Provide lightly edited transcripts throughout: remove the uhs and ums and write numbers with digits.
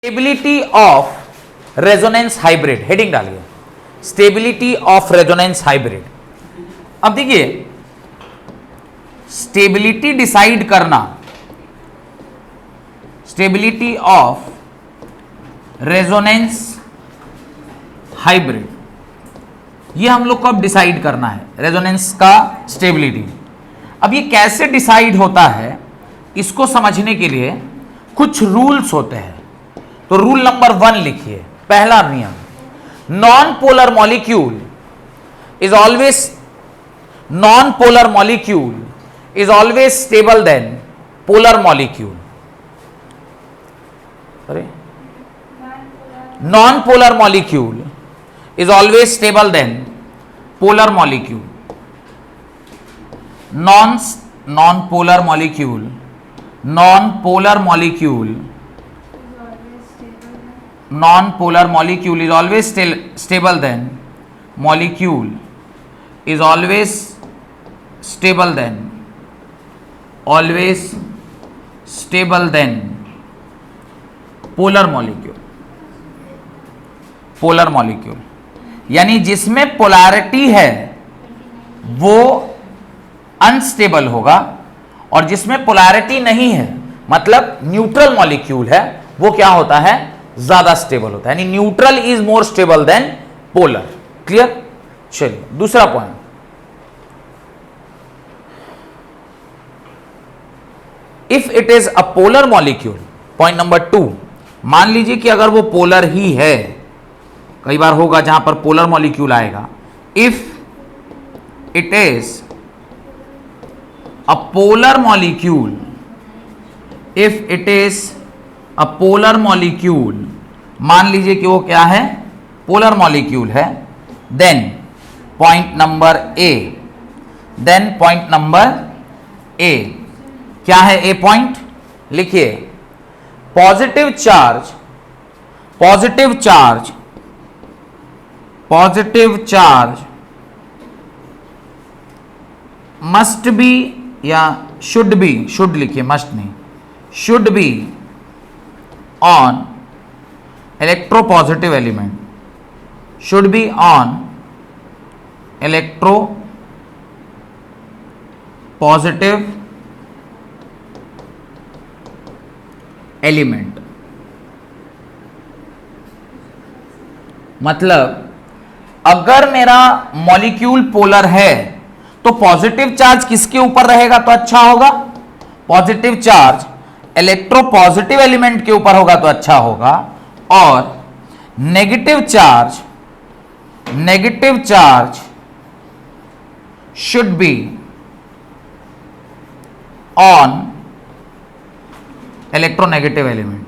Stability of resonance hybrid, heading डालिए stability of resonance hybrid. अब देखिए स्टेबिलिटी डिसाइड करना, स्टेबिलिटी ऑफ रेजोनेंस हाइब्रिड, ये हम लोग को अब डिसाइड करना है रेजोनेंस का स्टेबिलिटी। अब ये कैसे डिसाइड होता है इसको समझने के लिए कुछ रूल्स होते हैं। तो रूल नंबर 1 लिखिए, पहला नियम, non polar molecule is always stable than polar molecule. अरे non polar molecule is always stable than polar molecule. Non polar molecule non-polar molecule is always stable then molecule is always stable then polar molecule यानी जिसमें polarity है वो unstable होगा और जिसमें polarity नहीं है मतलब न्यूट्रल मॉलिक्यूल है वो क्या होता है, ज्यादा स्टेबल होता है। यानी neutral is more stable than polar. Clear? चलिए दूसरा point, if it is a polar molecule, point number 2, मान लीजिए कि अगर वो पोलर ही है, कई बार होगा जहां पर पोलर मॉलिक्यूल आएगा, if it is a polar molecule, if it is a polar molecule, मान लीजिए कि वो क्या है, पोलर मॉलिक्यूल है, देन पॉइंट नंबर ए, क्या है ए पॉइंट, लिखिए पॉजिटिव चार्ज मस्ट बी या शुड बी, शुड लिखिए मस्ट नहीं, should be on electropositive element, should be on electropositive element। मतलब अगर मेरा मॉलिक्यूल पोलर है तो पॉजिटिव चार्ज किसके ऊपर रहेगा तो अच्छा होगा, पॉजिटिव चार्ज इलेक्ट्रोपॉजिटिव एलिमेंट के ऊपर होगा तो अच्छा होगा, और negative charge should be on electronegative element.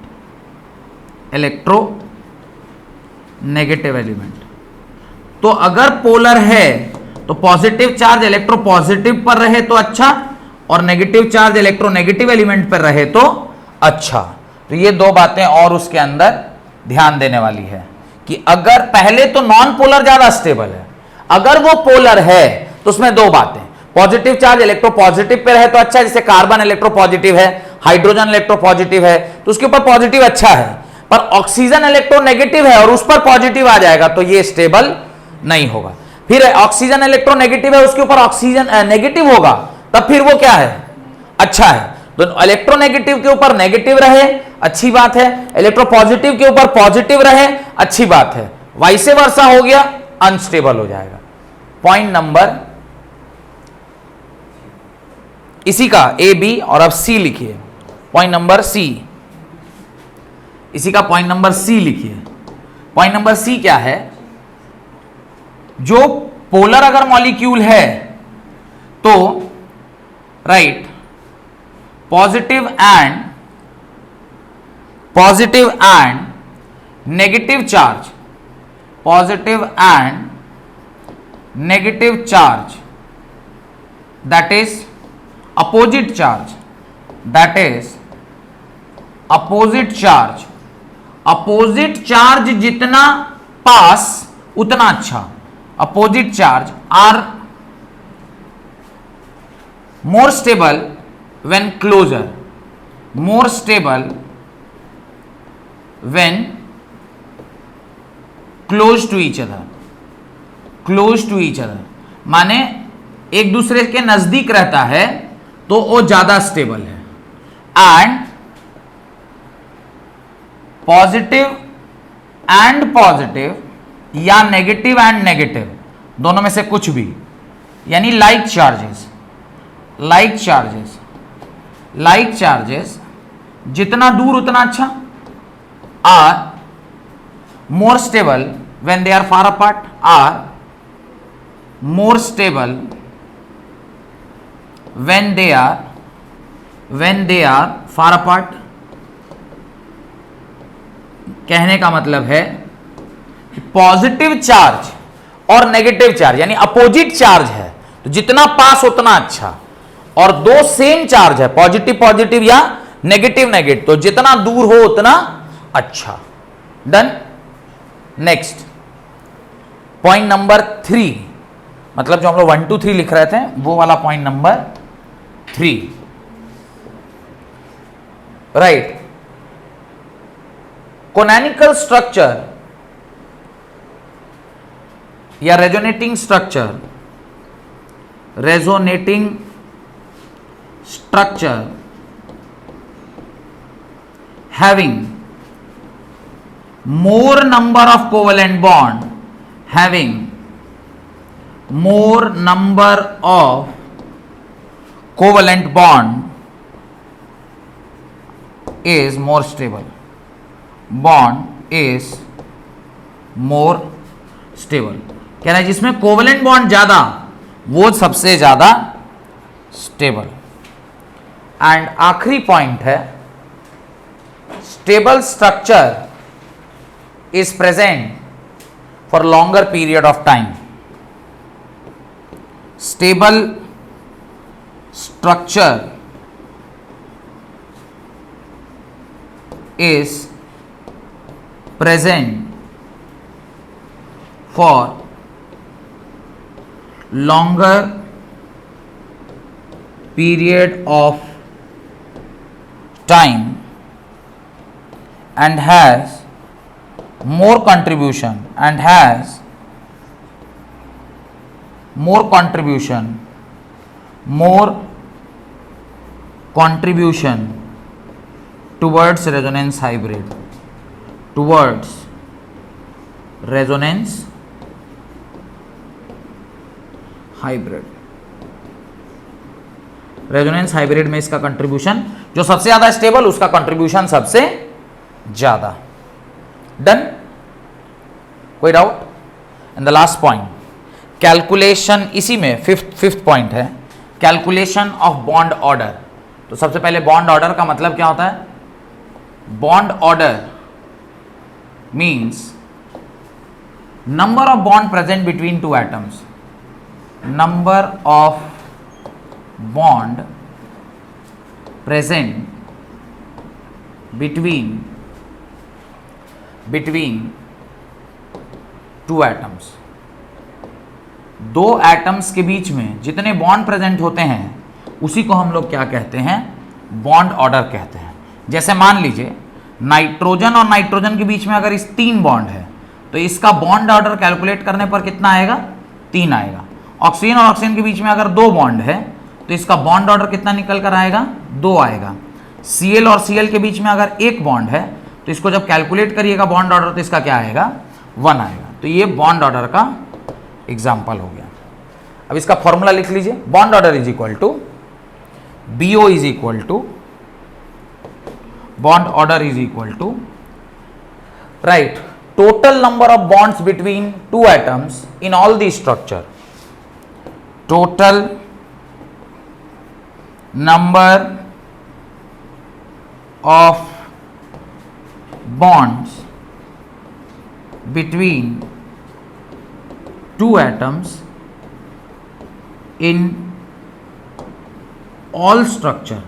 तो अगर पोलर है तो पॉजिटिव चार्ज इलेक्ट्रोपॉजिटिव पर रहे तो अच्छा, और नेगेटिव चार्ज इलेक्ट्रोनेगेटिव एलिमेंट पर रहे तो अच्छा। तो ये दो बातें और उसके अंदर ध्यान देने वाली है कि अगर पहले तो नॉन पोलर ज्यादा स्टेबल है, अगर वो पोलर है तो उसमें दो बातें, पॉजिटिव चार्ज इलेक्ट्रोपॉजिटिव पे रहे तो अच्छा, जैसे कार्बन इलेक्ट्रोपॉजिटिव है, हाइड्रोजन इलेक्ट्रोपॉजिटिव है तो उसके ऊपर पॉजिटिव अच्छा है, पर ऑक्सीजन इलेक्ट्रोनेगेटिव है और उस पर पॉजिटिव आ जाएगा तो ये स्टेबल नहीं होगा। फिर ऑक्सीजन इलेक्ट्रोनेगेटिव है, उसके ऊपर ऑक्सीजन नेगेटिव होगा, तब फिर वो क्या है, अच्छा है। तो इलेक्ट्रोनेगेटिव के ऊपर नेगेटिव रहे अच्छी बात है, इलेक्ट्रोपॉजिटिव के ऊपर पॉजिटिव रहे अच्छी बात है, वाइसे वर्सा हो गया अनस्टेबल हो जाएगा। पॉइंट नंबर इसी का ए बी और अब सी लिखिए, पॉइंट नंबर सी, इसी का पॉइंट नंबर सी लिखिए। पॉइंट नंबर सी क्या है, जो पोलर अगर मॉलिक्यूल है तो right, positive and negative charge, that is opposite charge जितना पास उतना अच्छा, opposite charge are more stable when closer, more stable when close to each other, close to each other माने एक दूसरे के नजदीक रहता है तो वो ज्यादा स्टेबल है। एंड पॉजिटिव एंड पॉजिटिव या नेगेटिव एंड नेगेटिव दोनों में से कुछ भी, यानी like charges, like charges, like charges जितना दूर उतना अच्छा, are more stable when they are far apart, are more stable when they are far apart। कहने का मतलब है कि पॉजिटिव चार्ज और नेगेटिव चार्ज यानी अपोजिट चार्ज है तो जितना पास उतना अच्छा, और दो सेम चार्ज है पॉजिटिव पॉजिटिव या नेगेटिव नेगेटिव तो जितना दूर हो उतना अच्छा। डन। नेक्स्ट पॉइंट नंबर 3, मतलब जो हम लोग 1 2 3 लिख रहे थे वो वाला पॉइंट नंबर 3, राइट। कोनैनिकल स्ट्रक्चर या resonating structure, resonating structure having more number of covalent bond, having more number of covalent bond is more stable, bond is more stable। कह रहा है जिसमें कोवलेंट बॉन्ड ज्यादा वो सबसे ज्यादा स्टेबल। एंड आखिरी पॉइंट है stable structure is present for longer period of time, stable structure is present for longer period of time and has more contribution more contribution towards resonance hybrid, towards resonance hybrid। Resonance hybrid में इसका contribution जो सबसे ज्यादा stable उसका contribution सबसे ज्यादा। Done. कोई doubt? And the last point calculation, इसी में फिफ्थ पॉइंट है कैलकुलेशन ऑफ बॉन्ड ऑर्डर। तो सबसे पहले बॉन्ड ऑर्डर का मतलब क्या होता है? Bond order means number of bond present between two atoms, number of bond present between two atoms. दो एटम्स के बीच में जितने बॉन्ड प्रेजेंट होते हैं उसी को हम लोग क्या कहते हैं? बॉन्ड ऑर्डर कहते हैं। जैसे मान लीजिए नाइट्रोजन और नाइट्रोजन के बीच में अगर इस 3 बॉन्ड है तो इसका बॉन्ड ऑर्डर कैलकुलेट करने पर कितना आएगा? 3 आएगा। ऑक्सीजन और ऑक्सीजन के बीच में अगर 2 बॉन्ड है तो इसका बॉन्ड ऑर्डर कितना निकल कर आएगा? 2 आएगा। Cl और Cl के बीच में अगर 1 बॉन्ड है तो इसको जब कैलकुलेट करिएगा बॉन्ड ऑर्डर तो इसका क्या आएगा? 1 आएगा। तो ये बॉन्ड ऑर्डर का एग्जाम्पल हो गया। अब इसका फॉर्मूला लिख लीजिए। Bond order is equal to BO is equal to bond order is equal to, right, total number of bonds between two atoms in all the structure, total number of bonds between two atoms in all structure,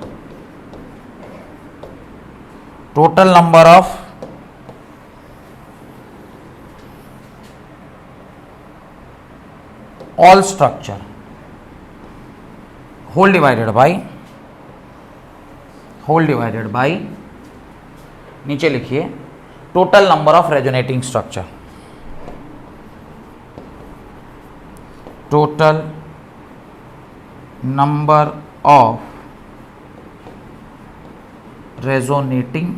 total number of all structure whole divided by नीचे लिखिए total number of resonating structure, total number of resonating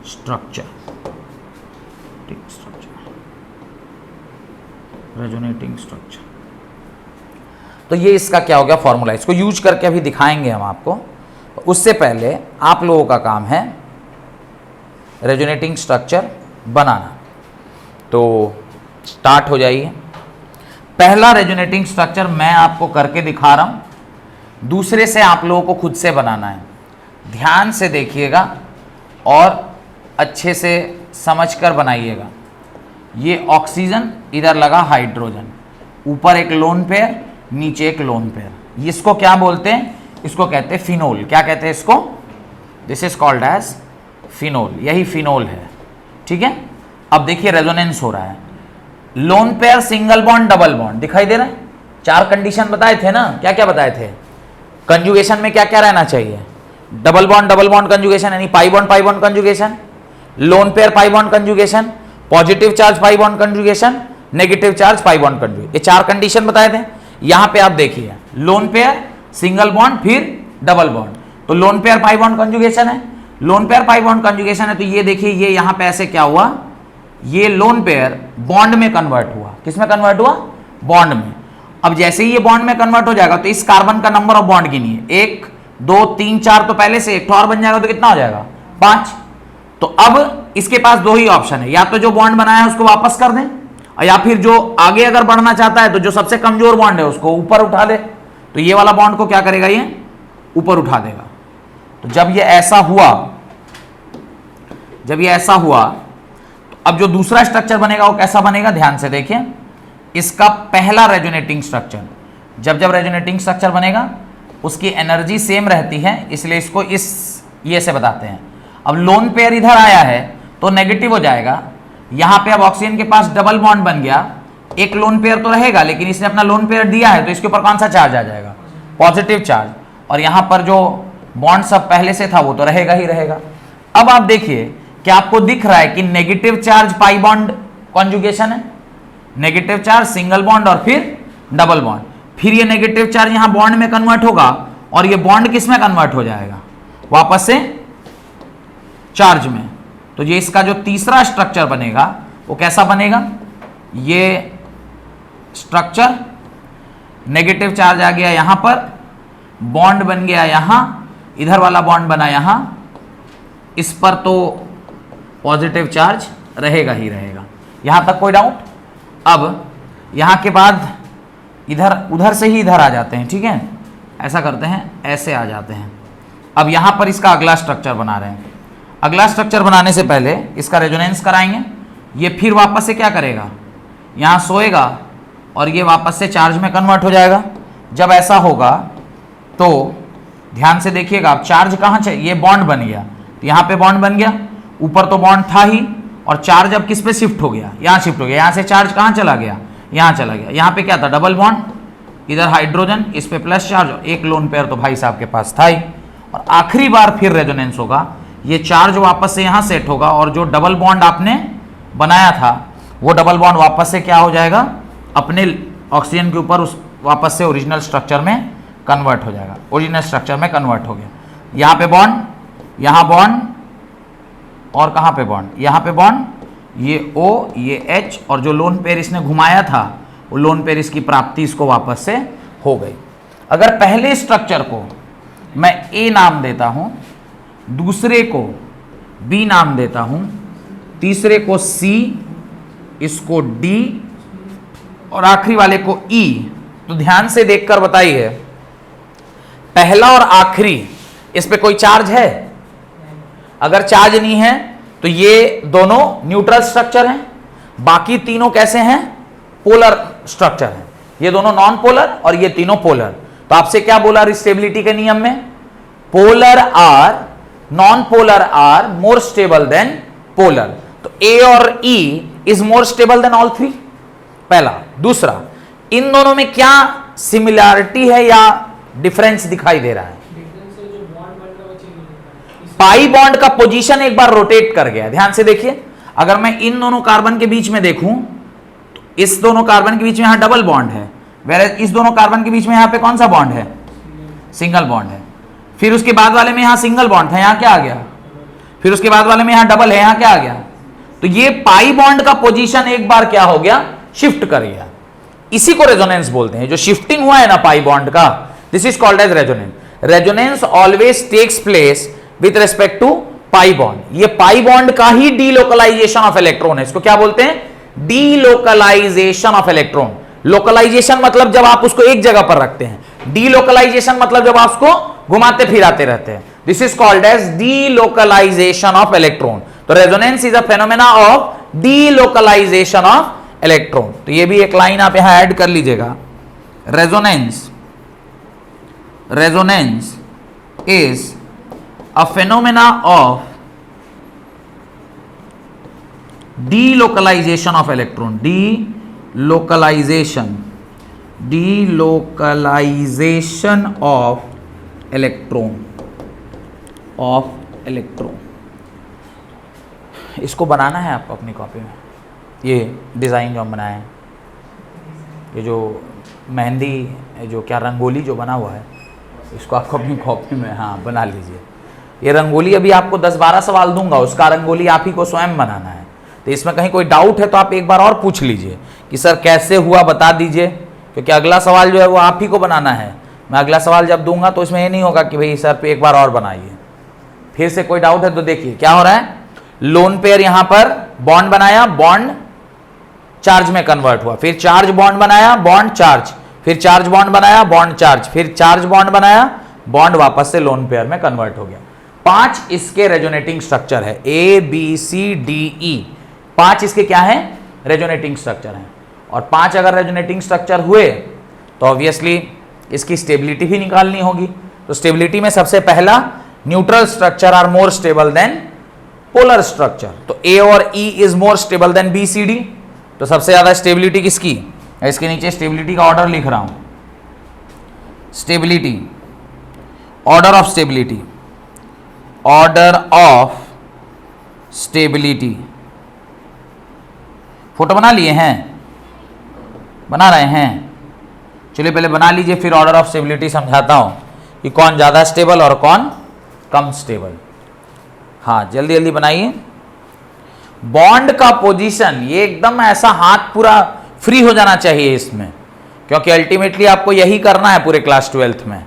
structure, resonating structure. तो ये इसका क्या हो गया formula, इसको use करके अभी दिखाएंगे हम आपको। उससे पहले आप लोगों का काम है रेजोनेटिंग स्ट्रक्चर बनाना। तो स्टार्ट हो जाइए। पहला रेजोनेटिंग स्ट्रक्चर मैं आपको करके दिखा रहा हूं, दूसरे से आप लोगों को खुद से बनाना है। ध्यान से देखिएगा और अच्छे से समझकर बनाइएगा। ये ऑक्सीजन, इधर लगा हाइड्रोजन, ऊपर एक लोन पेयर, नीचे एक लोन पेयर। इसको क्या बोलते हैं? इसको कहते हैं फिनोल। क्या कहते हैं इसको? This is called as phenol. यही फिनोल है, ठीक है। अब देखिए रेजोनेंस हो रहा है। Lone pair, single bond, double bond दिखाई दे रहा है। 4 कंडीशन बताए थे ना, क्या क्या बताए थे? कंजुगेशन में क्या क्या रहना चाहिए? डबल बॉन्ड कंजुगेशन यानी pi bond conjugation, lone pair pi bond conjugation, positive charge pi bond conjugation, negative charge pi bond conjugation. ये 4 कंडीशन बताए थे। यहां पे आप देखिए लोन पेयर, सिंगल बॉन्ड, फिर डबल बॉन्ड। तो lone pair pi bond conjugation है, lone pair pi bond conjugation है। तो ये देखिए, ये यहां पे ऐसे क्या हुआ, ये लोन पेयर बॉन्ड में कन्वर्ट हुआ। किस में कन्वर्ट हुआ? बॉन्ड में। अब जैसे ही ये बॉन्ड में कन्वर्ट हो जाएगा तो इस कार्बन का नंबर ऑफ बॉन्ड गिनिए, 1 2 3 4, तो पहले से एक और बन जाएगा, तो कितना हो जाएगा? 5। तो अब इसके पास 2 ही ऑप्शन है, या तो जो बॉन्ड बनाया है उसको वापस कर दें, या फिर जो आगे अगर बढ़ना चाहता है तो जो सबसे कमजोर बॉन्ड है उसको ऊपर उठा दे। तो ये वाला बॉन्ड को क्या करेगा? ये ऊपर उठा देगा। तो जब ये ऐसा हुआ, तो अब जो दूसरा स्ट्रक्चर बनेगा वो कैसा बनेगा? ध्यान से देखिए। इसका पहला रेजोनेटिंग स्ट्रक्चर, जब रेजोनेटिंग स्ट्रक्चर बनेगा उसकी एनर्जी सेम रहती है, इसलिए इसको ये से बताते हैं। अब लोन पेयर इधर आया है तो नेगेटिव हो जाएगा। यहां पे अब ऑक्सीजन के पास डबल बॉन्ड बन गया, एक लोन पेयर तो रहेगा, लेकिन इसने अपना लोन पेयर दिया है तो इसके ऊपर कौन सा चार्ज आ जाएगा? Positive charge. और यहां पर जो बॉन्ड सब पहले से था वो तो रहेगा ही रहेगा। अब आप देखिए, क्या आपको दिख रहा है कि negative charge pi bond conjugation है, नेगेटिव चार्ज सिंगल बॉन्ड और फिर डबल बॉन्ड। फिर ये नेगेटिव चार्ज यहां बॉन्ड में कन्वर्ट होगा और ये बॉन्ड किस में कन्वर्ट हो जाएगा? वापस से चार्ज में। तो ये इसका जो तीसरा स्ट्रक्चर बनेगा वो कैसा बनेगा? ये स्ट्रक्चर, नेगेटिव चार्ज आ गया यहां पर, बॉन्ड बन गया यहां, इधर वाला बॉन्ड बना यहां, इस पर तो पॉजिटिव चार्ज रहेगा ही रहेगा। यहां तक कोई डाउट? अब यहां के बाद इधर, उधर से ही इधर आ जाते हैं, ठीक है। ऐसा करते हैं, ऐसे आ जाते हैं। अब यहां पर इसका अगला स्ट्रक्चर बना रहे हैं। अगला स्ट्रक्चर बनाने से पहले इसका रेजोनेंस कराएंगे। ये फिर वापस से क्या करेगा? यहां सोएगा और ये वापस से चार्ज में कन्वर्ट हो जाएगा। जब ऐसा होगा तो ध्यान से देखिएगा, अब चार्ज कहां चाहिए? ये बॉन्ड बन गया, तो यहां पे बॉन्ड बन गया, ऊपर तो बॉन्ड था ही, और चार्ज अब किस पे शिफ्ट हो गया? यहां शिफ्ट हो गया। यहां से चार्ज कहां चला गया? यहां चला गया। यहां पे क्या था? डबल बॉन्ड, इधर हाइड्रोजन, इस पे प्लस चार्ज, एक लोन पेयर तो भाई साहब के पास था ही। और आखिरी बार फिर रेजोनेंस होगा, ये चार्ज वापस से यहां सेट होगा और जो डबल बॉन्ड आपने बनाया था वो डबल बॉन्ड वापस से क्या हो जाएगा? अपने ऑक्सीजन के ऊपर उस वापस से ओरिजिनल स्ट्रक्चर में कन्वर्ट हो जाएगा। ओरिजिनल स्ट्रक्चर में कन्वर्ट हो गया। यहां पे बॉन्ड, यहां बॉन्ड, और कहां पे बॉन्ड? यहां पे बॉन्ड, ये O, ये H, और जो लोन पेयर इसने घुमाया था वो लोन पेयर इसकी प्राप्ति इसको वापस से हो गई। अगर पहले स्ट्रक्चर को मैं A नाम देता हूं, दूसरे को B नाम देता हूं, तीसरे को C, इसको D और आखिरी वाले को E, तो ध्यान से देखकर बताइए, पहला और आखिरी इस पे कोई चार्ज है? अगर चार्ज नहीं है तो ये दोनों न्यूट्रल स्ट्रक्चर हैं, बाकी तीनों कैसे हैं? पोलर स्ट्रक्चर हैं। ये दोनों नॉन पोलर और ये तीनों पोलर। तो आपसे क्या बोला स्टेबिलिटी के नियम में? Polar are, non polar are more stable than polar. तो ए और E is more stable than all three, पहला। दूसरा, इन दोनों में क्या सिमिलैरिटी है या डिफरेंस दिखाई दे रहा है? पाई बॉन्ड का पोजीशन एक बार रोटेट कर गया। ध्यान से देखिए, अगर मैं इन दोनों कार्बन के बीच में देखूं तो इस दोनों कार्बन के बीच में यहां डबल बॉन्ड है, वेयर इस दोनों कार्बन के बीच में यहां पे कौन सा बॉन्ड है? सिंगल बॉन्ड है। फिर उसके बाद वाले में यहां सिंगल बॉन्ड था, यहां क्या आ गया? फिर उसके बाद वाले में यहां डबल है, यहां क्या आ गया? तो ये पाई बॉन्ड का पोजीशन एक बार क्या हो गया? शिफ्ट कर गया। इसी को रेजोनेंस बोलते हैं। जो शिफ्टिंग हुआ है ना पाई बॉन्ड का, this is called as resonance. Resonance always takes place with respect to pi bond. ये पाई बॉन्ड का ही डीलोकलाइजेशन ऑफ इलेक्ट्रॉन है। इसको क्या बोलते हैं? Delocalisation of electron. लोकलाइजेशन मतलब जब आप उसको एक जगह पर रखते हैं, डीलोकलाइजेशन मतलब जब आप उसको घुमाते फिराते रहते हैं। This is called as delocalization of electron. तो resonance is a phenomena of delocalization of electron. तो ये भी एक लाइन आप यहां ऐड कर लीजिएगा। Resonance is a phenomena of delocalization of electron, delocalization of electron इसको बनाना है आपको अपनी कॉपी में। ये डिज़ाइन जो हम बनाए हैं, ये जो मेहंदी जो क्या रंगोली जो बना हुआ है, इसको आपको अपनी कॉपी में बना लीजिए। ये रंगोली अभी आपको 10-12 सवाल दूंगा, उसका रंगोली आप ही को स्वयं बनाना है। तो इसमें कहीं कोई डाउट है तो आप एक बार और पूछ लीजिए कि सर कैसे हुआ, बता दीजिए, क्योंकि अगला सवाल जो है वो आप ही को बनाना है। मैं अगला सवाल जब दूंगा तो इसमें ये नहीं होगा कि भाई सर पे एक बार और बनाइए। फिर से कोई डाउट है तो देखिए क्या हो रहा है। लोन पेयर यहां पर बॉन्ड बनाया, बॉन्ड चार्ज में कन्वर्ट हुआ, फिर चार्ज बॉन्ड बनाया, बॉन्ड चार्ज, फिर चार्ज बॉन्ड बनाया, बॉन्ड चार्ज, फिर चार्ज बॉन्ड बनाया, बॉन्ड वापस से लोन पेयर में कन्वर्ट हो गया। 5 इसके रेजोनेटिंग स्ट्रक्चर है, A B C D E. 5 इसके क्या है? रेजोनेटिंग स्ट्रक्चर है। और 5 अगर रेजोनेटिंग स्ट्रक्चर हुए तो ऑब्वियसली इसकी स्टेबिलिटी भी निकालनी होगी। तो स्टेबिलिटी में सबसे पहला, neutral structure are more stable than polar structure. तो ए और E is more stable than B C D. तो सबसे ज्यादा स्टेबिलिटी किसकी? इसके नीचे स्टेबिलिटी का ऑर्डर लिख रहा हूं। Stability, order of stability, order of stability. Photo बना लिए हैं? बना रहे हैं? चलिए पहले बना लीजिए, फिर ऑर्डर ऑफ स्टेबिलिटी समझाता हूं कि कौन ज्यादा स्टेबल और कौन कम स्टेबल। हाँ जल्दी जल्दी बनाइए। बॉन्ड का पोजीशन ये एकदम ऐसा हाथ पूरा फ्री हो जाना चाहिए इसमें, क्योंकि अल्टीमेटली आपको यही करना है पूरे क्लास 12th में।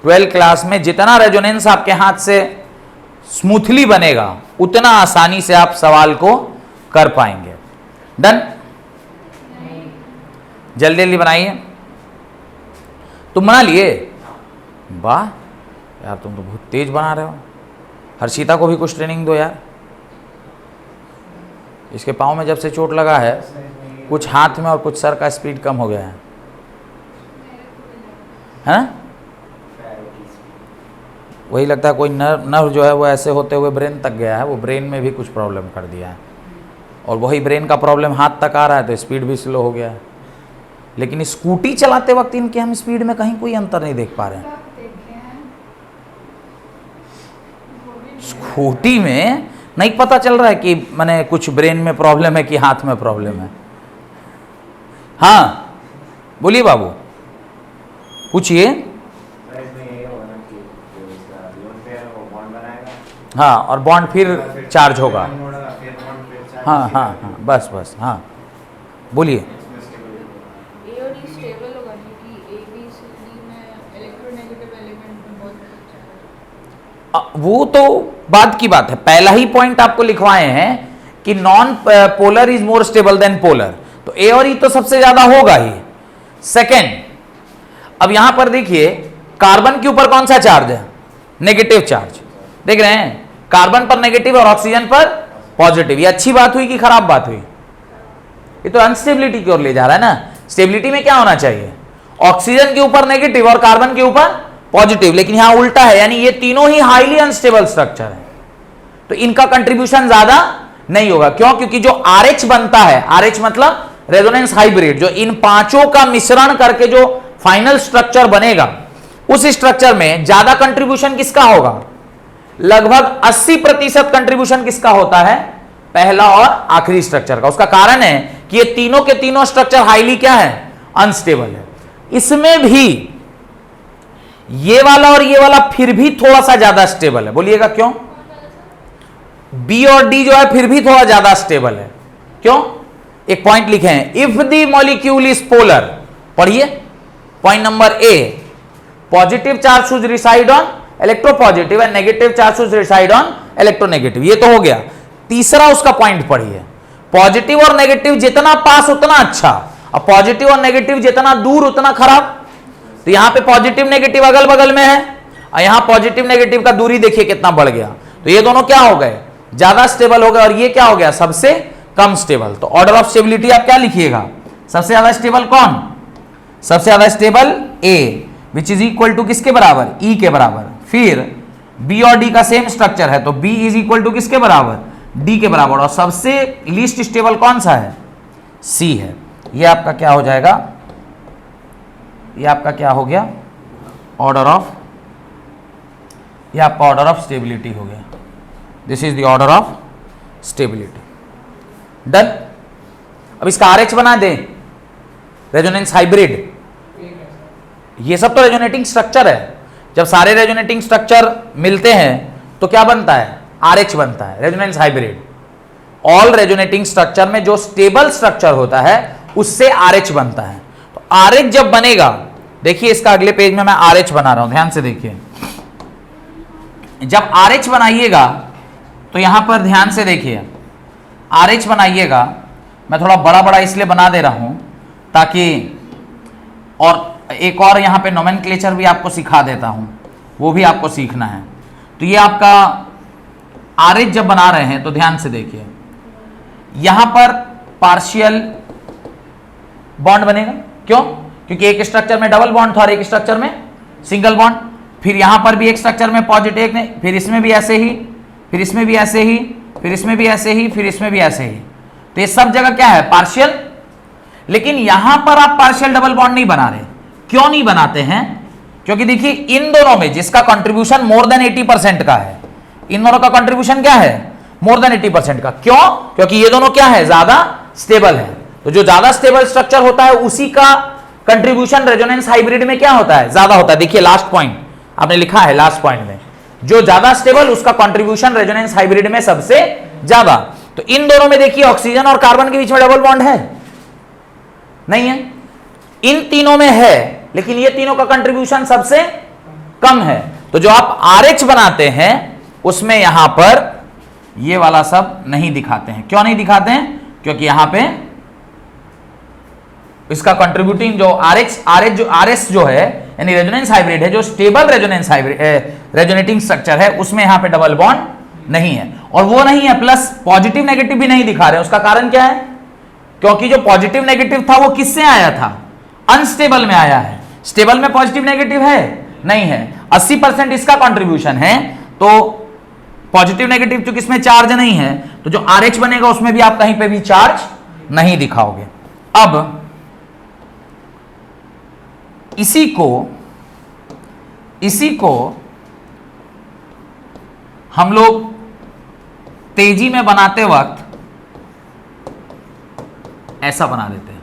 12th क्लास में जितना रेजोनेंस आपके हाथ से स्मूथली बनेगा उतना आसानी से आप सवाल को कर पाएंगे। डन? जल्दी जल्दी बनाइए। तुम बना लिए? वाह यार, तुम तो बहुत तेज बना रहे हो। हर्षिता को भी कुछ ट्रेनिंग दो यार। इसके पाँव में जब से चोट लगा है, कुछ हाथ में और कुछ सर का स्पीड कम हो गया है ना? वही लगता है कोई नर्व जो है वो ऐसे होते हुए ब्रेन तक गया है, वो ब्रेन में भी कुछ प्रॉब्लम कर दिया है, और वही ब्रेन का प्रॉब्लम हाथ तक आ रहा है तो स्पीड भी स्लो हो गया है। लेकिन स्कूटी चलाते वक्त इनके हम स्पीड में कहीं कोई अंतर नहीं देख पा रहे हैं। स्कूटी में नहीं पता चल रहा है कि मैंने कुछ ब्रेन में प्रॉब्लम है कि हाथ में प्रॉब्लम है। हाँ बोलिए बाबू, पूछिए। हाँ, और बॉन्ड फिर चार्ज होगा। हाँ हाँ हाँ, बस बस, हाँ बोलिए। वो तो बाद की बात है, पहला ही पॉइंट आपको लिखवाए हैं कि non polar is more stable than polar, तो ए और ई तो सबसे ज्यादा होगा ही। सेकेंड, अब यहां पर देखिए कार्बन के ऊपर कौन सा चार्ज है? Negative charge. देख रहे हैं, कार्बन पर नेगेटिव और ऑक्सीजन पर पॉजिटिव। ये अच्छी बात हुई कि खराब बात हुई? ये तो अनस्टेबिलिटी की ओर ले जा रहा है ना। स्टेबिलिटी में क्या होना चाहिए? ऑक्सीजन के ऊपर नेगेटिव और कार्बन के ऊपर पॉजिटिव, लेकिन यहां उल्टा है, यानी ये तीनों ही हाईली अनस्टेबल स्ट्रक्चर है, तो इनका कंट्रीब्यूशन ज्यादा नहीं होगा। क्यों? क्योंकि जो RH बनता है, RH मतलब रेजोनेंस हाइब्रिड, जो इन पांचों का मिश्रण करके जो फाइनल स्ट्रक्चर बनेगा, उस स्ट्रक्चर में ज्यादा कंट्रीब्यूशन किसका होगा? लगभग 80% कंट्रीब्यूशन किसका होता है? पहला और आखिरी स्ट्रक्चर का। उसका कारण है कि ये तीनों के तीनों स्ट्रक्चर हाईली क्या है? अनस्टेबल है। इसमें भी ये वाला और ये वाला फिर भी थोड़ा सा ज्यादा स्टेबल है। बोलिएगा क्यों? बी और डी जो है फिर भी थोड़ा ज्यादा स्टेबल है। क्यों? एक पॉइंट लिखे हैं, if the molecule is polar, पढ़िए point number A, positive charge should reside on electropositive and negative charge should reside on electronegative. ये तो हो गया। तीसरा उसका पॉइंट पढ़िए, पॉजिटिव और नेगेटिव जितना पास उतना अच्छा, और पॉजिटिव और नेगेटिव जितना दूर उतना खराब। तो यहां पे पॉजिटिव नेगेटिव अगल बगल में है, और यहां पॉजिटिव नेगेटिव का दूरी देखिए कितना बढ़ गया। तो ये दोनों क्या हो गए? ज्यादा स्टेबल हो गए, और ये क्या हो गया? सबसे कम स्टेबल। तो ऑर्डर ऑफ स्टेबिलिटी आप क्या लिखिएगा? सबसे ज्यादा स्टेबल कौन? सबसे ज्यादा stable A, which is equal to किसके बराबर? ई के बराबर। फिर बी और डी का सेम स्ट्रक्चर है, तो बी इज इक्वल टू किसके बराबर? डी के बराबर। और सबसे लीस्ट स्टेबल कौन सा है? सी है। ये आपका क्या हो जाएगा? ये आपका क्या हो गया? ऑर्डर ऑफ, ये आपका ऑर्डर ऑफ स्टेबिलिटी हो गया। This is the order of stability. Done. अब इसका आरएच बना दें, रेजोनेंस हाइब्रिड। ये सब तो रेजोनेटिंग स्ट्रक्चर है। जब सारे रेजोनेटिंग स्ट्रक्चर मिलते हैं तो क्या बनता है? आरएच बनता है, resonance hybrid. All resonating structure में जो स्टेबल स्ट्रक्चर होता है उससे आरएच बनता है। तो आरएच जब बनेगा, देखिए इसका अगले पेज में मैं आरएच बना रहा हूं, ध्यान से देखिए। जब आरएच बनाइएगा तो यहां पर ध्यान से देखिए, आरएच बनाइएगा, मैं थोड़ा बड़ा बड़ा इसलिए बना दे रहा हूं ताकि, और एक और यहां पे नोमेनक्लेचर भी आपको सिखा देता हूं, वो भी आपको सीखना है। तो ये आपका आरएच जब बना रहे हैं तो ध्यान से देखिए, यहां पर पार्शियल बॉन्ड बनेगा। क्यों? क्योंकि एक स्ट्रक्चर में डबल बॉन्ड था और एक स्ट्रक्चर में सिंगल बॉन्ड। फिर यहां पर भी एक स्ट्रक्चर में पॉजिटिव ने, फिर इसमें भी ऐसे ही, फिर इसमें भी ऐसे ही, फिर इसमें भी ऐसे ही, फिर इसमें भी ऐसे ही। तो ये सब जगह क्या है? पार्शियल। लेकिन यहां पर आप पार्शियल डबल बॉन्ड नहीं बना रहे। क्यों नहीं बनाते हैं? क्योंकि देखिए इन दोनों में जिसका कंट्रीब्यूशन मोर देन 80% का है, इन दोनों का कंट्रीब्यूशन क्या है? मोर देन 80% का। क्यों? क्योंकि ये दोनों क्या है? ज्यादा स्टेबल है। तो जो ज्यादा स्टेबल स्ट्रक्चर होता है उसी का कंट्रीब्यूशन रेजोनेंस हाइब्रिड में क्या होता है? ज्यादा होता है। देखिए लास्ट पॉइंट आपने लिखा है, लास्ट पॉइंट में जो ज्यादा स्टेबल उसका कंट्रीब्यूशन रेजोनेंस हाइब्रिड में सबसे ज्यादा। तो इन दोनों में देखिए ऑक्सीजन और कार्बन के बीच में डबल बॉन्ड है? नहीं है। इन तीनों में है, लेकिन ये तीनों का कंट्रीब्यूशन सबसे कम है। तो जो आप आरएच बनाते हैं उसमें यहां पर ये वाला सब नहीं दिखाते हैं। क्यों नहीं दिखाते हैं? क्योंकि यहां पे इसका कंट्रीब्यूटिंग जो आरएस जो है यानी रेजोनेंस हाइब्रिड है, जो stable resonance hybrid resonating structure है, उसमें यहां पे डबल बॉन्ड नहीं है। और वो नहीं है, प्लस पॉजिटिव नेगेटिव भी नहीं दिखा रहे। उसका कारण क्या है? क्योंकि जो पॉजिटिव नेगेटिव था वो किससे आया था? अनस्टेबल में आया है। स्टेबल में पॉजिटिव नेगेटिव है? नहीं है। 80% इसका कंट्रीब्यूशन है, तो पॉजिटिव नेगेटिव चूंकि इसमें चार्ज नहीं है, तो जो आरएच बनेगा उसमें भी आप कहीं पे भी चार्ज नहीं दिखाओगे। अब इसी को हम लोग तेजी में बनाते वक्त ऐसा बना देते हैं।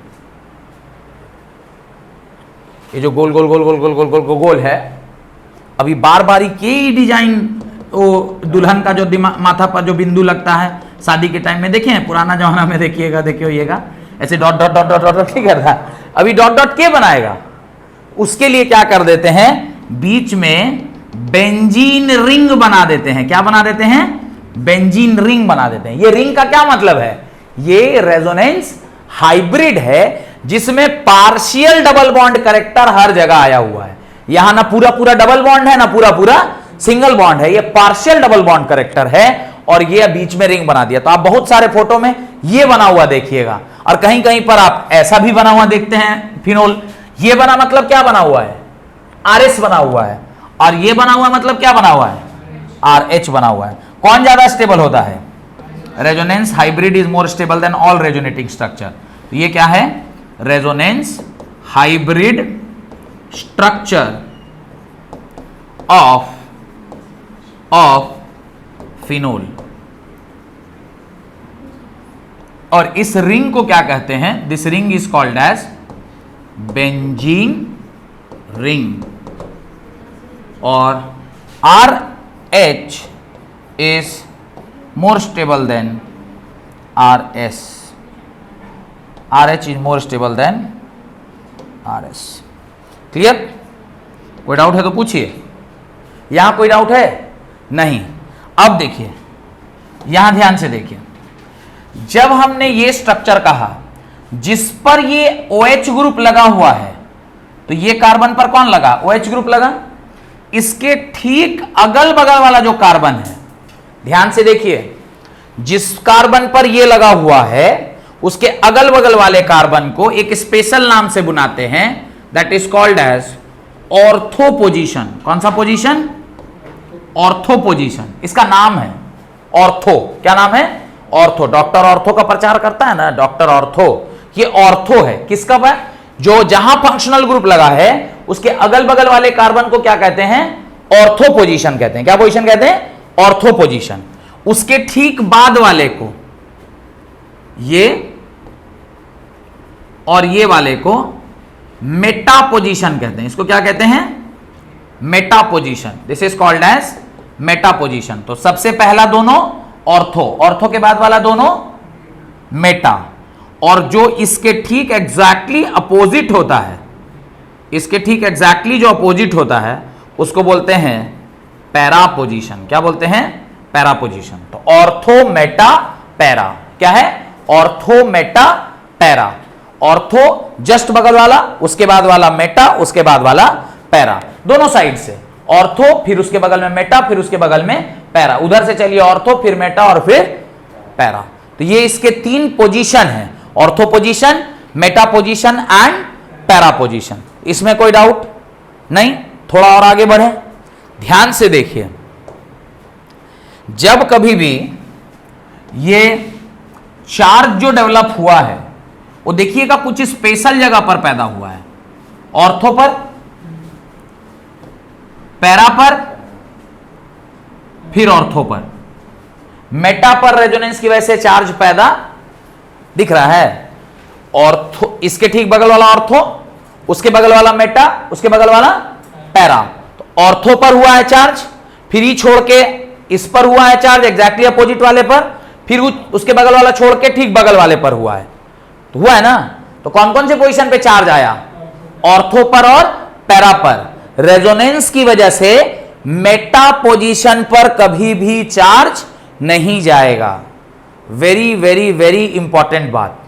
ये जो गोल गोल गोल गोल गोल गोल गोल गोल गोल है, अभी बार बारी की डिजाइन, वो दुल्हन का जो माथा पर जो बिंदु लगता है शादी के टाइम में, देखे पुराना जमाना में, देखिएगा ऐसे dot dot dot dot dot नहीं करता, अभी डॉट डॉट के बनाएगा। उसके लिए क्या कर देते हैं? बीच में बेंजीन रिंग बना देते हैं। क्या बना देते हैं? बेंजीन रिंग बना देते हैं। ये रिंग का क्या मतलब है? ये रेजोनेंस हाइब्रिड है जिसमें पार्शियल डबल बॉन्ड कैरेक्टर हर जगह आया हुआ है। यहां ना पूरा पूरा डबल बॉन्ड है, ना पूरा पूरा सिंगल बॉन्ड है, ये पार्शियल डबल बॉन्ड कैरेक्टर है, और ये बीच में रिंग बना दिया। तो आप बहुत सारे फोटो में ये बना हुआ देखिएगा, और कहीं कहीं पर आप ऐसा भी बना हुआ देखते हैं, फिनोल। ये बना मतलब क्या बना हुआ है? आरएस बना हुआ है। और ये बना हुआ मतलब क्या बना हुआ है? आरएच बना हुआ है। कौन ज्यादा स्टेबल होता है? Resonance hybrid is more stable than all resonating structure. तो ये क्या है? Resonance hybrid structure of phenol. और इस रिंग को क्या कहते हैं? This ring is called as benzene ring. और RH is more stable than RS. RH is more stable than RS. Clear? कोई डाउट है तो पूछिए। यहां कोई डाउट है? नहीं। अब देखिए, यहां ध्यान से देखिए, जब हमने ये स्ट्रक्चर कहा जिस पर ये OH ग्रुप लगा हुआ है, तो ये कार्बन पर कौन लगा? OH ग्रुप लगा। इसके ठीक अगल बगल वाला जो कार्बन है, ध्यान से देखिए, जिस कार्बन पर यह लगा हुआ है उसके अगल बगल वाले कार्बन को एक स्पेशल नाम से बुलाते हैं, that is called as ortho position. कौन सा पोजीशन? Ortho position. इसका नाम है ऑर्थो। क्या नाम है? ऑर्थो। डॉक्टर ऑर्थो का प्रचार करता है ना, डॉक्टर ऑर्थो। ये ऑर्थो है। किसका है? जो जहां फंक्शनल ग्रुप लगा है उसके अगल बगल वाले कार्बन को क्या कहते हैं? ऑर्थो पोजीशन कहते हैं। क्या पोजीशन कहते हैं? Ortho position. उसके ठीक बाद वाले को, ये और ये वाले को मेटा पोजीशन कहते हैं। इसको क्या कहते हैं? Meta position. This is called as meta position. तो सबसे पहला दोनों ऑर्थो, ऑर्थो के बाद वाला दोनों मेटा। और जो इसके ठीक एग्जैक्टली अपोजिट होता है, इसके ठीक एग्जैक्टली जो अपोजिट होता है उसको बोलते हैं पैरा पोजीशन। क्या बोलते हैं? Para position. तो ऑर्थो मेटा पैरा क्या है? Ortho meta para. Ortho just बगल वाला, उसके बाद वाला मेटा, उसके बाद वाला पैरा, दोनों साइड से ऑर्थो, फिर उसके बगल में मेटा, फिर उसके बगल में पैरा। उधर से चलिए ऑर्थो, फिर मेटा और फिर पैरा। तो ये इसके 3 पोजीशन है, ortho position, Meta position and para position. इसमें कोई डाउट नहीं। थोड़ा और आगे बढ़े, ध्यान से देखिए, जब कभी भी ये चार्ज जो डेवलप हुआ है वो देखिएगा कुछ स्पेशल जगह पर पैदा हुआ है। ऑर्थो पर, पैरा पर, फिर ऑर्थो पर। मेटा पर रेजोनेंस की वजह से चार्ज पैदा दिख रहा है। ऑर्थो, इसके ठीक बगल वाला ऑर्थो, उसके बगल वाला मेटा, उसके बगल वाला पैरा। तो ऑर्थो पर हुआ है चार्ज, फिर ही छोड़ के इस पर हुआ है चार्ज एग्जैक्टली अपोजिट वाले पर, फिर उसके बगल वाला छोड़ के ठीक बगल वाले पर हुआ है। तो हुआ है ना। तो कौन कौन से पोजीशन पे चार्ज आया? ऑर्थो पर और पैरा पर। रेजोनेंस की वजह से मेटा पोजीशन पर कभी भी चार्ज नहीं जाएगा। वेरी वेरी वेरी इंपॉर्टेंट बात।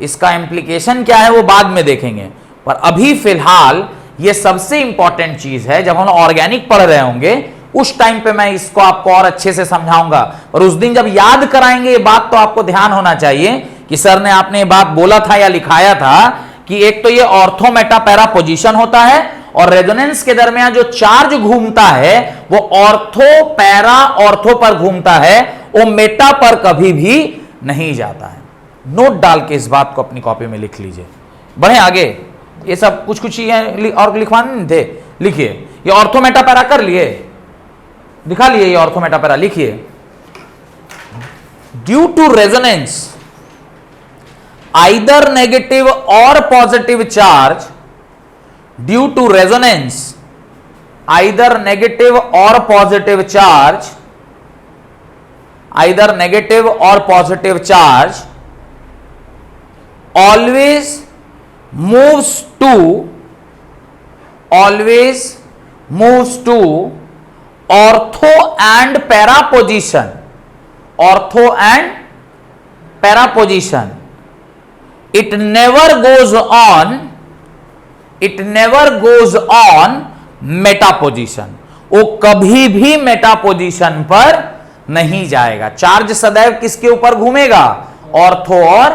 इसका इंप्लीकेशन क्या है वो बाद में देखेंगे, पर अभी फिलहाल ये सबसे इंपॉर्टेंट चीज है। जब हम ऑर्गेनिक पढ़ रहे होंगे उस टाइम पे मैं इसको आपको और अच्छे से समझाऊंगा, और उस दिन जब याद कराएंगे ये बात तो आपको ध्यान होना चाहिए कि सर ने आपने ये बात बोला था या लिखाया था कि एक तो ये ऑर्थो मेटा पैरा पोजीशन होता है, और रेजोनेंस के दरमियान जो चार्ज घूमता है वो ऑर्थो पैरा ऑर्थो पर घूमता है, वो मेटा पर कभी भी नहीं जाता है। नोट डाल के इस बात को अपनी कॉपी में लिख लीजिए। बढ़े आगे, ये सब कुछ कुछ ही है और लिखवाने नहीं थे, लिखिए। ये ऑर्थो मेटा पैरा कर लिए, दिखा लिए। ये ऑर्थो मेटा पैरा लिखिए। Due to resonance either negative or positive charge, due to resonance either negative or positive charge, either negative or positive charge always moves to ortho and para position, ortho and para position. It never goes on Meta position. वो कभी भी Meta position पर नहीं जाएगा। Charge सदैव किसके ऊपर घूमेगा? ऑर्थो और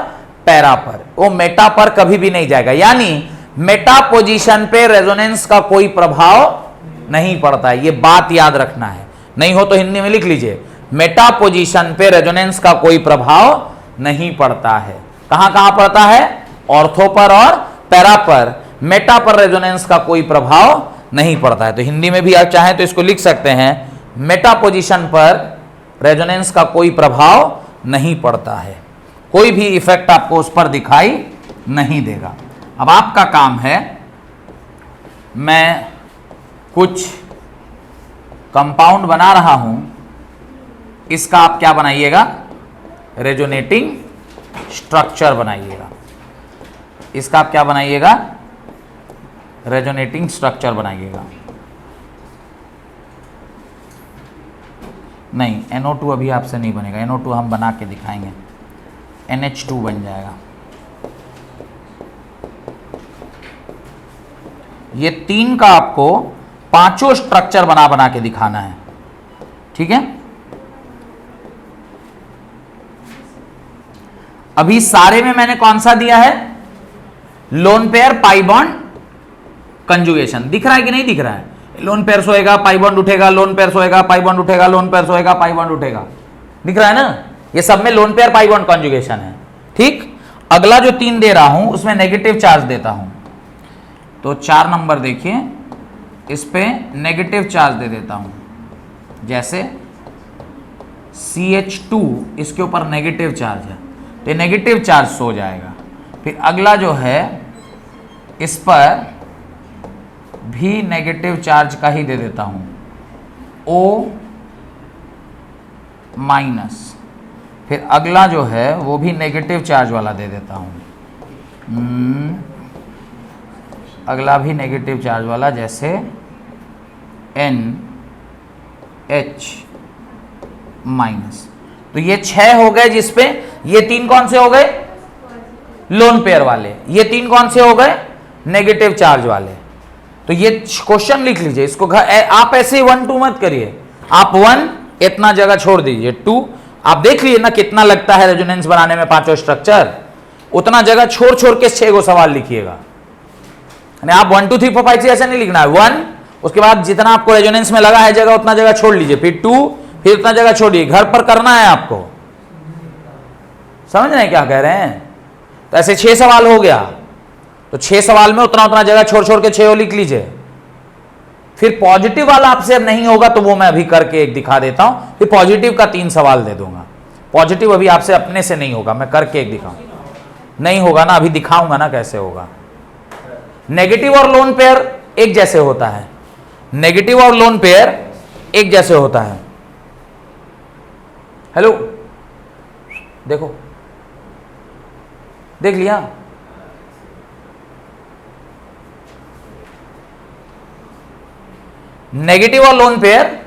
पैरा पर। वो मेटा पर कभी भी नहीं जाएगा। यानी मेटा पोजीशन पे रेजोनेंस का कोई प्रभाव नहीं पड़ता है। ये बात याद रखना है, नहीं हो तो हिंदी में लिख लीजिए। मेटा पोजीशन पे रेजोनेंस का कोई प्रभाव नहीं पड़ता है। कहां कहां पड़ता है? ऑर्थो पर और पैरा पर। मेटा पर रेजोनेंस का कोई प्रभाव नहीं पड़ता है। तो हिंदी में भी आप चाहें तो इसको लिख सकते हैं, मेटा पोजीशन पर रेजोनेंस का कोई प्रभाव नहीं पड़ता है, कोई भी इफेक्ट आपको उस पर दिखाई नहीं देगा। अब आपका काम है, मैं कुछ कंपाउंड बना रहा हूं, इसका आप क्या बनाइएगा, रेजोनेटिंग स्ट्रक्चर बनाइएगा। इसका आप क्या बनाइएगा, रेजोनेटिंग स्ट्रक्चर बनाइएगा। नहीं, NO2 अभी आपसे नहीं बनेगा, NO2 हम बना के दिखाएंगे, NH2 बन जाएगा। ये 3 का आपको 5 स्ट्रक्चर बना बना के दिखाना है, ठीक है। अभी सारे में मैंने कौन सा दिया है, lone pair pi bond conjugation. दिख रहा है कि नहीं दिख रहा है, लोन पेयर सोएगा पाई बॉन्ड उठेगा, लोन पेयर सोएगा पाई बॉन्ड उठेगा, लोन पेयर सोएगा पाई बॉन्ड उठेगा, दिख रहा है ना। ये सब में loan pair pi bond conjugation है, ठीक। अगला जो 3 दे रहा हूं उसमें नेगेटिव चार्ज देता हूं, तो 4 नंबर देखिए, इस पे नेगेटिव चार्ज दे देता हूं, जैसे CH2 इसके ऊपर नेगेटिव चार्ज है तो ये नेगेटिव चार्ज सो जाएगा। फिर अगला जो है इस पर भी नेगेटिव चार्ज का ही दे देता हूं, O-। फिर अगला जो है वो भी नेगेटिव चार्ज वाला दे देता हूं, अगला भी नेगेटिव चार्ज वाला, जैसे NH-। तो ये 6 हो गए, जिसपे ये 3 कौन से हो गए, लोन पेयर वाले, ये 3 कौन से हो गए, नेगेटिव चार्ज वाले। तो ये क्वेश्चन लिख लीजिए, इसको आप ऐसे 1 2 मत करिए, आप 1 इतना जगह छोड़ दीजिए, 2 आप देख लीजिए ना कितना लगता है रेजोनेंस बनाने में 5 स्ट्रक्चर, उतना जगह छोड़ छोड़ के 6 को सवाल लिखिएगा। आप 1 2 3 4 5 6 ऐसे नहीं लिखना है, 1 उसके बाद जितना आपको रेजोनेंस में लगा है जगह उतना जगह छोड़ लीजिए, फिर 2 फिर उतना जगह छोड़िए, घर पर करना है आपको, समझ रहे हैं क्या कह रहे हैं। तो ऐसे 6 सवाल हो गया, तो 6 सवाल में उतना उतना जगह छोड़ छोड़ के 6 लिख लीजिए। फिर पॉजिटिव वाला आपसे अब नहीं होगा तो वो मैं अभी करके एक दिखा देता हूं, फिर पॉजिटिव का 3 सवाल दे दूंगा। पॉजिटिव अभी आपसे अपने से नहीं होगा, मैं करके एक दिखाऊं, नहीं होगा ना, अभी दिखाऊंगा ना कैसे होगा। नेगेटिव और लोन पेयर एक जैसे होता है, नेगेटिव और लोन पेयर एक जैसे होता है। हेलो, देखो, देख लिया, नेगेटिव और लोन पेयर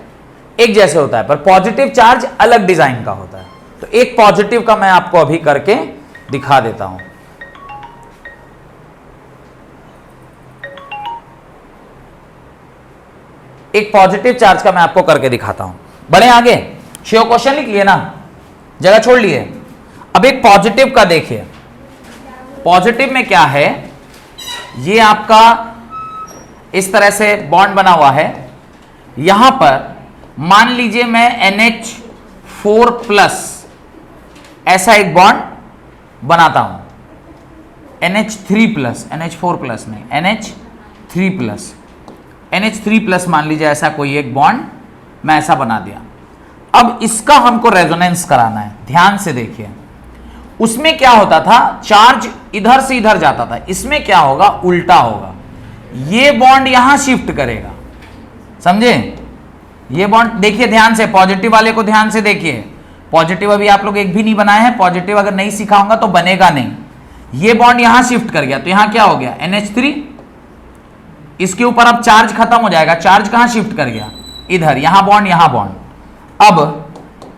एक जैसे होता है, पर पॉजिटिव चार्ज अलग डिजाइन का होता है। तो एक पॉजिटिव का मैं आपको अभी करके दिखा देता हूं। एक पॉजिटिव चार्ज का मैं आपको करके दिखाता हूं। बढ़े आगे, श्योर क्वेश्चन लिख लिए ना, जगह छोड़ लिए। अब एक पॉजिटिव का देखिए, पॉजिटिव में क्या है, ये आपका इस तरह से बॉन्ड बना हुआ है, यहां पर मान लीजिए मैं NH4+ ऐसा एक बॉन्ड बनाता हूं, NH3+, NH4+ नहीं, NH3+ मान लीजिए ऐसा कोई एक बॉन्ड मैं ऐसा बना दिया। अब इसका हमको रेजोनेंस कराना है, ध्यान से देखिए। उसमें क्या होता था, चार्ज इधर से इधर जाता था, इसमें क्या होगा, उल्टा होगा। ये बॉन्ड यहां शिफ्ट करेगा, समझे। ये बॉन्ड देखिए ध्यान से, पॉजिटिव वाले को ध्यान से देखिए। पॉजिटिव अभी आप लोग एक भी नहीं बनाए हैं, पॉजिटिव अगर नहीं सिखाऊंगा तो बनेगा नहीं। ये बॉन्ड यहां शिफ्ट कर गया, तो यहां क्या हो गया, NH3। इसके ऊपर अब चार्ज खत्म हो जाएगा, चार्ज कहां शिफ्ट कर गया, इधर, यहां बॉन्ड, यहां बॉन्ड। अब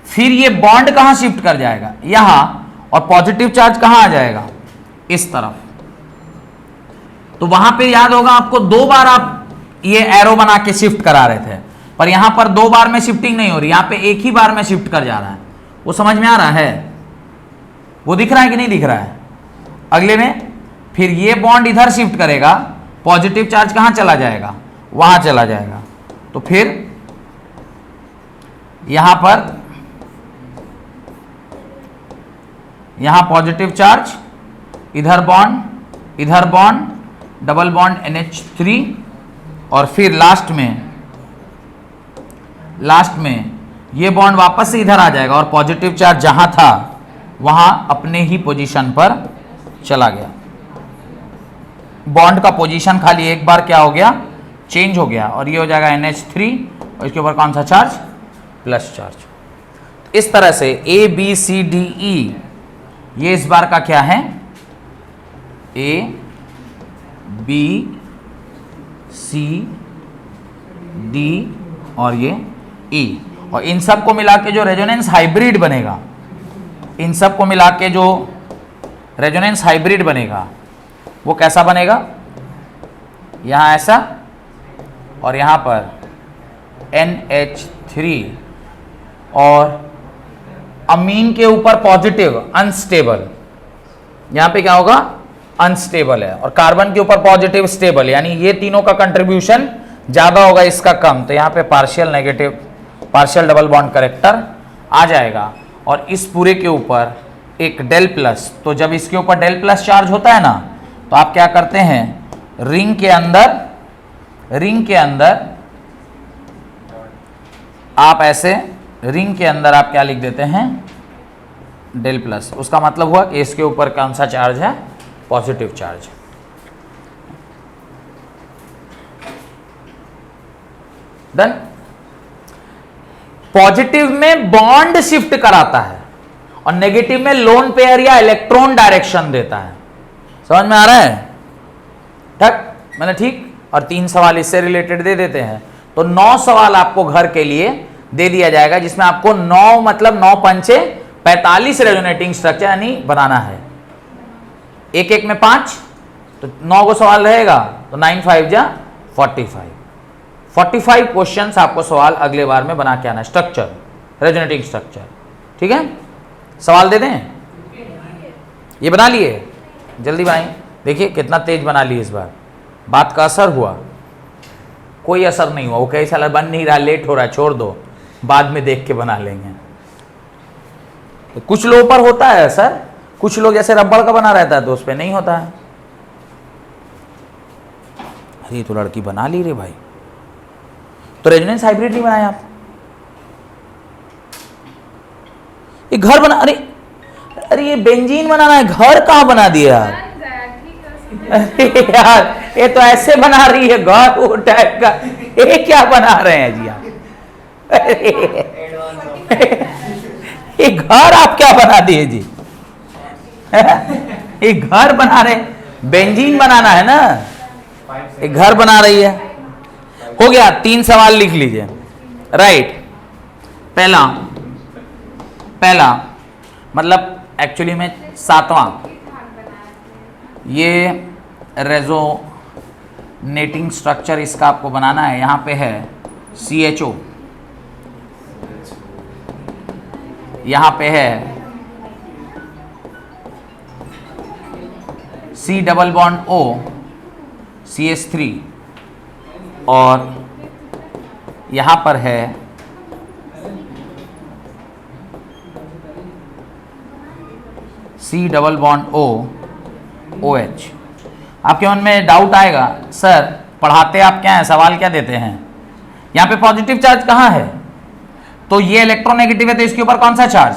फिर ये बॉन्ड कहां शिफ्ट कर जाएगा, यहां, और पॉजिटिव चार्ज कहां आ जाएगा, इस तरफ। तो वहां पे याद होगा आपको 2 बार आप ये एरो बना के शिफ्ट करा रहे थे, पर यहां पर 2 बार में शिफ्टिंग नहीं हो रही, यहां पे एक ही बार में शिफ्ट कर जा रहा है। वो समझ में आ रहा है, वो दिख रहा है कि नहीं दिख रहा है। अगले में फिर ये बॉन्ड इधर शिफ्ट करेगा, पॉजिटिव चार्ज कहां चला जाएगा, वहां चला जाएगा। तो फिर यहां पर, यहां पॉजिटिव चार्ज, इधर बॉन्ड, इधर बॉन्ड, डबल बॉन्ड NH3, और फिर लास्ट में ये बॉन्ड वापस से इधर आ जाएगा और पॉजिटिव चार्ज जहां था वहां अपने ही पोजीशन पर चला गया। बॉन्ड का पोजीशन खाली एक बार क्या हो गया, चेंज हो गया, और ये हो जाएगा NH3 और इसके ऊपर कौन सा चार्ज, प्लस चार्ज। इस तरह से ABCDE ये इस बार का क्या है, ABCD और ये E, और इन सब को मिला के जो रेजोनेंस हाइब्रिड बनेगा, इन सब को मिला के जो रेजोनेंस हाइब्रिड बनेगा वो कैसा बनेगा, यहां ऐसा और यहां पर NH3 और अमीन के ऊपर पॉजिटिव अनस्टेबल, यहां पे क्या होगा, अनस्टेबल है, और कार्बन के ऊपर पॉजिटिव स्टेबल, यानी ये तीनों का कंट्रीब्यूशन ज्यादा होगा, इसका कम, तो यहां पे partial negative, partial double bond character आ जाएगा। और इस पूरे के ऊपर एक डेल प्लस, तो जब इसके ऊपर डेल प्लस चार्ज होता है ना, तो आप क्या करते हैं, रिंग के अंदर आप ऐसे, रिंग के अंदर आप क्या लिख देते हैं, डेल प्लस। उसका मतलब हुआ कि इसके ऊपर कौन सा चार्ज है, पॉजिटिव चार्ज। डन। पॉजिटिव में बॉन्ड शिफ्ट कराता है और नेगेटिव में लोन पेयर या इलेक्ट्रॉन डायरेक्शन देता है। समझ में आ रहा है, ठीक, मैंने ठीक, और 3 सवाल इससे रिलेटेड दे देते हैं, तो 9 सवाल आपको घर के लिए दे दिया जाएगा, जिसमें आपको 9 मतलब 9 पंचे 45 रेजोनेटिंग स्ट्रक्चर यानी बनाना है। एक एक में 5, तो 9 को सवाल रहेगा, तो 9 5 जा 45 क्वेश्चंस आपको सवाल अगले बार में बना के आना है, स्ट्रक्चर, रेजोनेटिंग स्ट्रक्चर। ठीक है, सवाल दे दें, ये बना लिए, जल्दी बनाइए। देखिए कितना तेज बना लिए इस बार, बात का असर हुआ, कोई असर नहीं हुआ, वो कई साल बन नहीं रहा, लेट हो रहा है, छोड़ दो, बाद में देख के बना लेंगे। तो कुछ लोगों पर होता है असर, कुछ लोग जैसे रबड़ का बना रहता है तो उस पर नहीं होता है। अरे तो लड़की बना ली रे भाई, तो रेजोनेंस हाइब्रिड नहीं बनाया आप, ये घर बना, अरे ये बेंजीन बनाना है, घर कहां बना दिया यार, अरे यार ये तो ऐसे बना रही है घर, वो टाइप का, ये क्या बना रहे हैं जी आप, ये घर आप क्या बना दिए जी, ये घर बना रहे, बेंजीन बनाना है ना, ये घर बना रही है। हो गया, 3 सवाल लिख लीजिए, राइट। पहला मतलब एक्चुअली में 7वां, ये रेजोनेटिंग स्ट्रक्चर इसका आपको बनाना है। यहां पे है CHO, यहां पे है C double bond O CH3, और यहां पर है C double bond O OH। आपके मन में डाउट आएगा, सर पढ़ाते आप क्या हैं, सवाल क्या देते हैं, यहां पे पॉजिटिव चार्ज कहां है, तो ये इलेक्ट्रोनेगेटिव है, तो इसके ऊपर कौन सा चार्ज,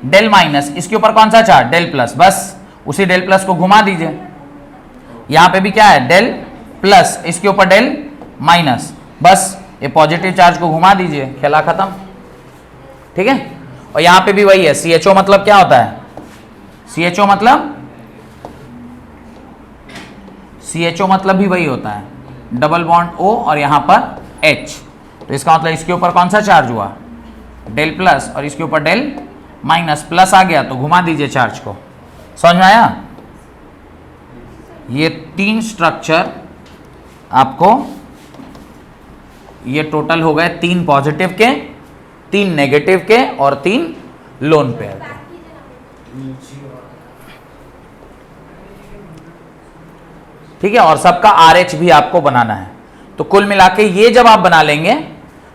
डेल माइनस, इसके ऊपर कौन सा चार्ज, डेल प्लस, बस उसी डेल प्लस को घुमा दीजिए। यहां पे भी क्या है, डेल प्लस, इसके ऊपर डेल माइनस, बस ये पॉजिटिव चार्ज को घुमा दीजिए, खेला खत्म। ठीक है, और यहां पे भी वही है, CHO मतलब क्या होता है, CHO मतलब भी वही होता है, डबल बॉन्ड O और यहां पर H, तो इसका मतलब इसके ऊपर कौन सा चार्ज हुआ, डेल प्लस, और इसके ऊपर डेल माइनस, प्लस आ गया तो घुमा दीजिए चार्ज को। समझ में आया, ये 3 स्ट्रक्चर आपको, ये टोटल हो गए 3 पॉजिटिव के, 3 नेगेटिव के और 3 लोन पेयर के। ठीक है, और सबका RH भी आपको बनाना है। तो कुल मिला के ये जब आप बना लेंगे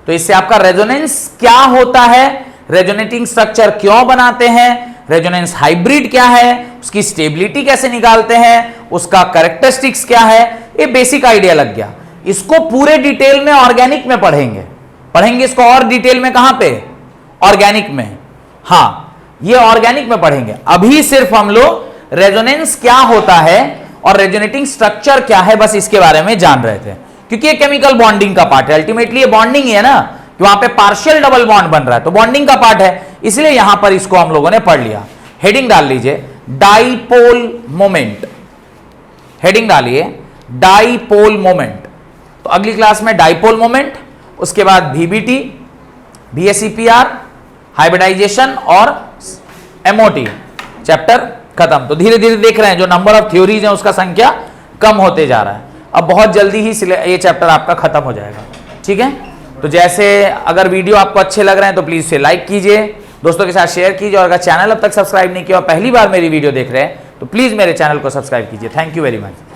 तो इससे आपका रेजोनेंस क्या होता है, रेजोनेटिंग स्ट्रक्चर क्यों बनाते हैं, रेजोनेंस हाइब्रिड क्या है, उसकी स्टेबिलिटी कैसे निकालते हैं, उसका कैरेक्टरिस्टिक्स क्या है, ये बेसिक आइडिया लग गया। इसको पूरे डिटेल में ऑर्गेनिक में पढ़ेंगे इसको और डिटेल में कहां पे, ऑर्गेनिक में, हाँ ये ऑर्गेनिक में पढ़ेंगे। अभी सिर्फ हम लोग रेजोनेंस क्या होता है और रेजोनेटिंग स्ट्रक्चर क्या है, बस इसके बारे में जान रहे थे, क्योंकि ये केमिकल बॉन्डिंग का पार्ट है। अल्टीमेटली ये बॉन्डिंग ही है ना, कि वहां पे पार्शियल डबल बॉन्ड बन रहा है, तो बॉन्डिंग का पार्ट है, इसलिए यहां पर इसको हम लोगों ने पढ़ लिया। हेडिंग डाल लीजिए डाइपोल मोमेंट, हेडिंग डालिए डाइपोल मोमेंट। तो अगली क्लास में डाइपोल मोमेंट, उसके बाद VBT, VSEPR, हाइब्रिडाइजेशन और MOT चैप्टर खत्म। तो धीरे धीरे देख रहे हैं जो नंबर ऑफ थ्योरीज है उसका संख्या कम होते जा रहा है। अब बहुत जल्दी ही ये चैप्टर आपका खत्म हो जाएगा, ठीक है। तो जैसे अगर वीडियो आपको अच्छे लग रहे हैं तो प्लीज इसे लाइक कीजिए, दोस्तों के साथ शेयर कीजिए, और अगर चैनल अब तक सब्सक्राइब नहीं किया और पहली बार मेरी वीडियो देख रहे हैं तो प्लीज मेरे चैनल को सब्सक्राइब कीजिए। Thank you very much.